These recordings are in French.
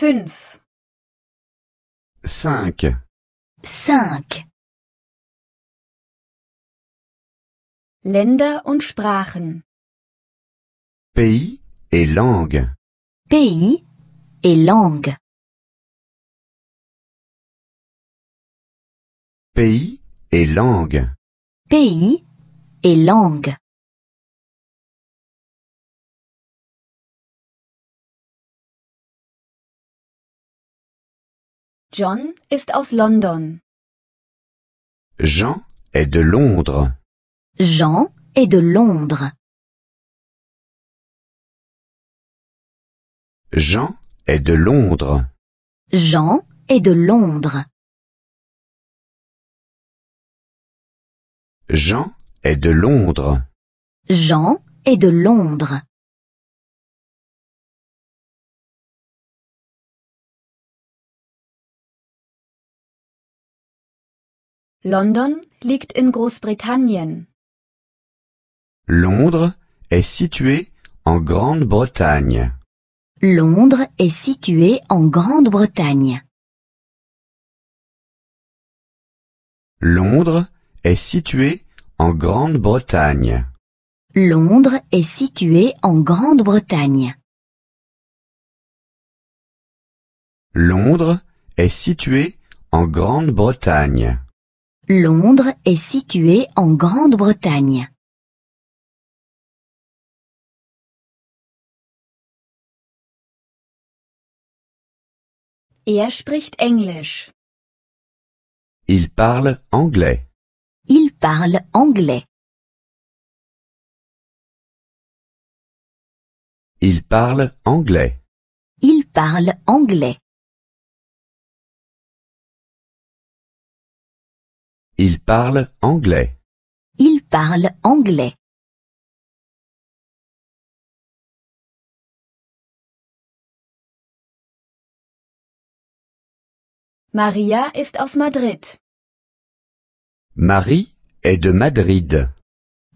5, 5. 5. Länder und Sprachen. Pays et langue. Pays et langue. Pays et langue. Pays et langue. John ist aus London. Jean est de Londres. Jean est de Londres. Jean est de Londres. Jean est de Londres. Jean est de Londres. Jean est de Londres. London liegt in Großbritannien. Londres est situé en Grande-Bretagne. Londres est situé en Grande-Bretagne. Londres est situé en Grande-Bretagne. Londres est situé en Grande-Bretagne. Londres est situé en Grande-Bretagne. Londres est situé en Grande-Bretagne. Spricht Englisch. Il parle anglais. Il parle anglais. Il parle anglais. Il parle anglais. Il parle anglais. Il parle anglais. Maria ist aus Madrid. Marie est de Madrid.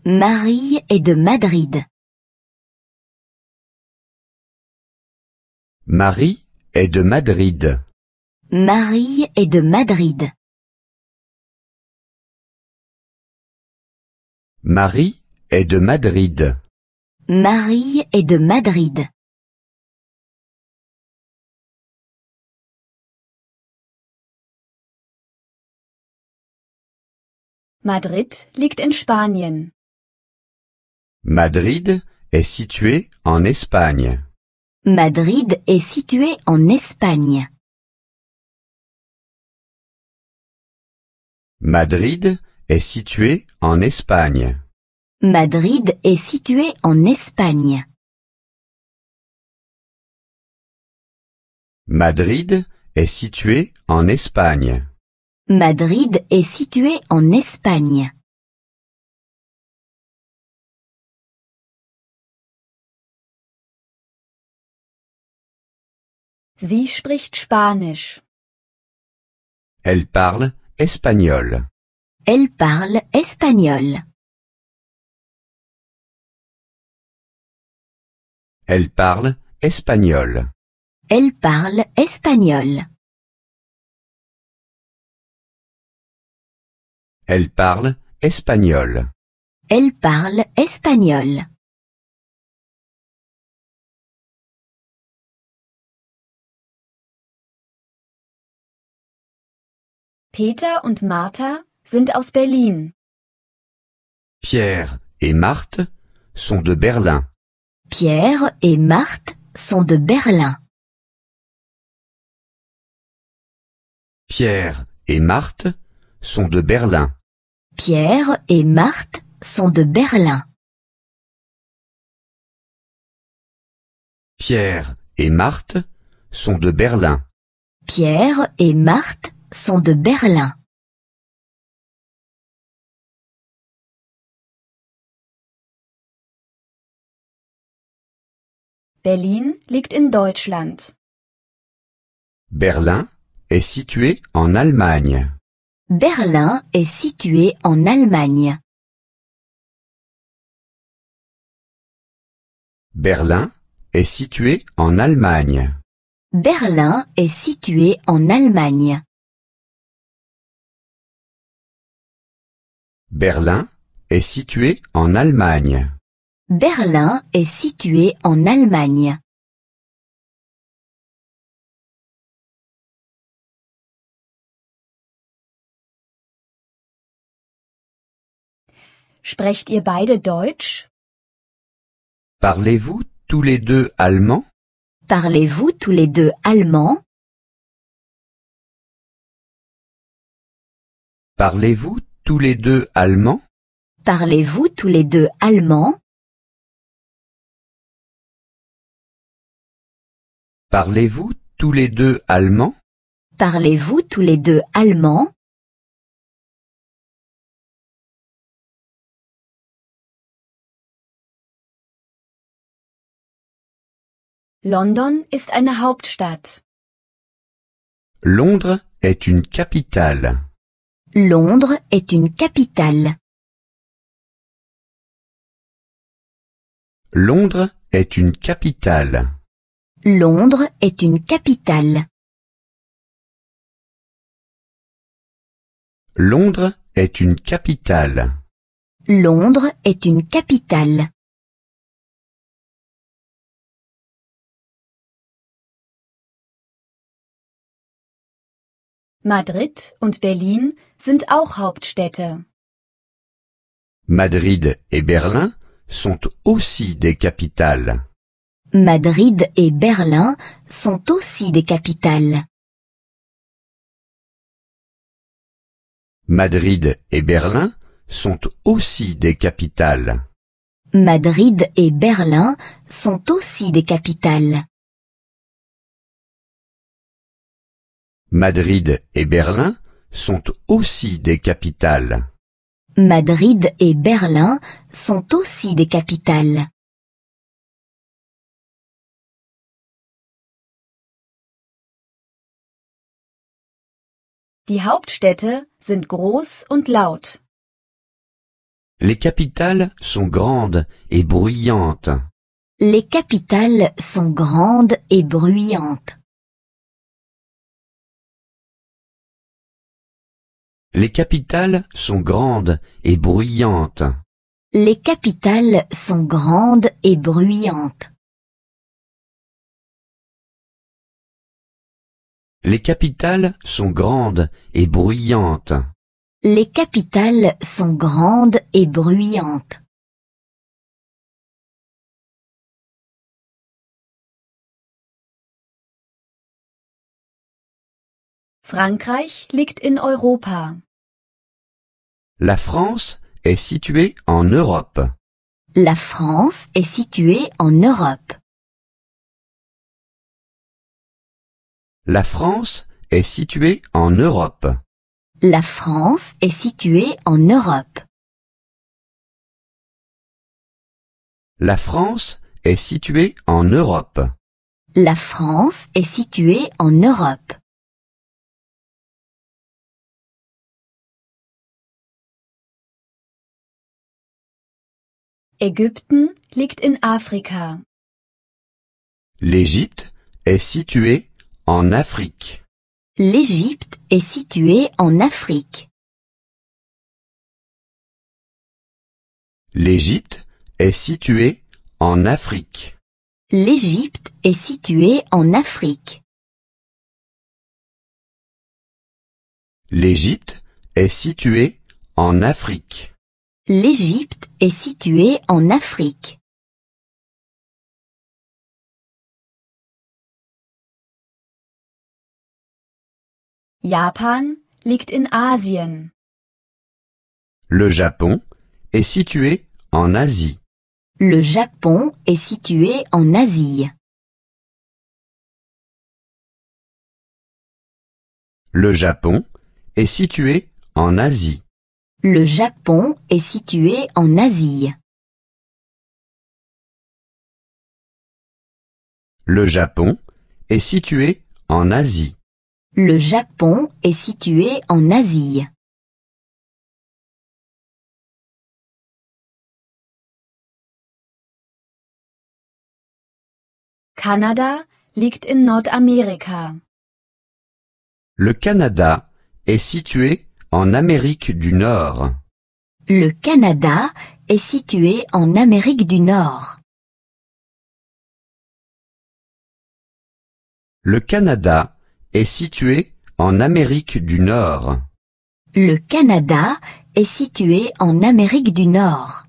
Marie est de Madrid. Marie est de Madrid. Marie est de Madrid. Marie est de Madrid. Marie est de Madrid. Madrid liegt in Spanien. Madrid est situé en Espagne. Madrid est situé en Espagne. Madrid est situé en Espagne. Madrid est situé en Espagne. Madrid est situé en Espagne. Madrid est situé en Espagne. Sie spricht Spanisch. Elle parle espagnol. Elle parle espagnol. Elle parle espagnol. Elle parle espagnol. Elle parle espagnol. Elle parle espagnol. Peter und Martha sind aus Berlin. Pierre et Marthe sont de Berlin. Pierre et Marthe sont de Berlin. Pierre et Marthe sont de Berlin. Pierre et Marthe sont de Berlin. Pierre et Marthe sont de Berlin. Pierre et Marthe sont de Berlin. Berlin liegt in Deutschland. Berlin est situé en Allemagne. Berlin est situé en Allemagne. Berlin est situé en Allemagne. Berlin est situé en Allemagne. Berlin est situé en Allemagne. Berlin est situé en Allemagne. Sprecht ihr beide Deutsch? Parlez-vous tous les deux allemand? Parlez-vous tous les deux allemand? Parlez-vous tous les deux allemand? Parlez-vous tous les deux allemand? Parlez-vous tous les deux allemand? Parlez-vous tous les deux allemand? London ist eine Hauptstadt. Londres est une capitale. Londres est une capitale. Londres est une capitale. Londres est une capitale. Londres est une capitale. Londres est une capitale. Madrid und Berlin sind auch Hauptstädte. Madrid et Berlin sont aussi des capitales. Madrid et Berlin sont aussi des capitales. Madrid et Berlin sont aussi des capitales. Madrid et Berlin sont aussi des capitales. Madrid et Berlin sont aussi des capitales. Madrid et Berlin sont aussi des capitales. Die Hauptstädte sind groß und laut. Les capitales sont grandes et bruyantes. Les capitales sont grandes et bruyantes. Les capitales sont grandes et bruyantes. Les capitales sont grandes et bruyantes. Les capitales sont grandes et bruyantes. Les capitales sont grandes et bruyantes. Frankreich liegt in Europa. La France est située en Europe. La France est située en Europe. La France est située en Europe. La France est située en Europe. La France est située en Europe. La France est située en Europe. Ägypten liegt in Afrika. L'Égypte est située en Afrique. L'Égypte est située en Afrique. L'Égypte est située en Afrique. L'Égypte est située en Afrique. L'Égypte est située en Afrique. L'Égypte est située en Afrique. Japan liegt in Asien. Le Japon est situé en Asie. Le Japon est situé en Asie. Le Japon est situé en Asie. Le Japon est situé en Asie. Le Japon est situé en Asie. Le Japon est situé en Asie. Kanada liegt in Nordamerika. Le Canada est situé en Amérique du Nord. Le Canada est situé en Amérique du Nord. Le Canada est situé en Amérique du Nord. Le Canada est situé en Amérique du Nord.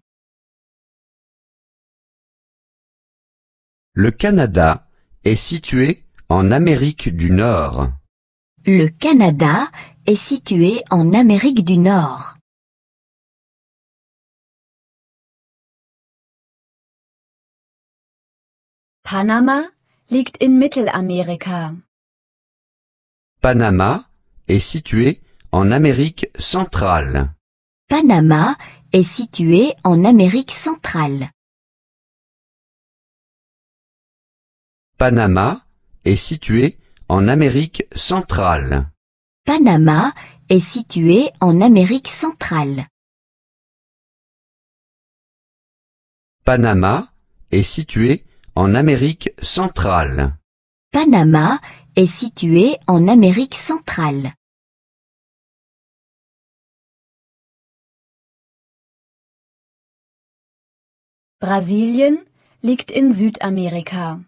Le Canada est situé en Amérique du Nord. Le Canada est situé en Amérique du Nord. Panama liegt in Mittelamerika. Panama est situé en Amérique centrale. Panama est situé en Amérique centrale. Panama est situé en Amérique centrale. Panama est situé en Amérique centrale. Panama est situé en Amérique centrale. Panama est situé en Amérique centrale. Brasilien liegt in Südamerika.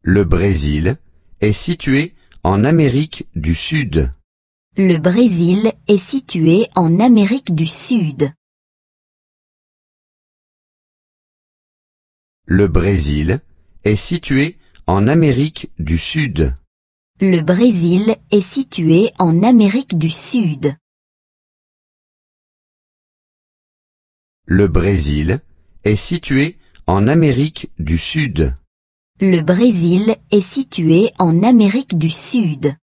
Le Brésil est situé en Amérique du Sud. Le Brésil est situé en Amérique du Sud. Le Brésil est situé en Amérique du Sud. Le Brésil est situé en Amérique du Sud. Le Brésil est situé en Amérique du Sud. Le Brésil est situé en Amérique du Sud.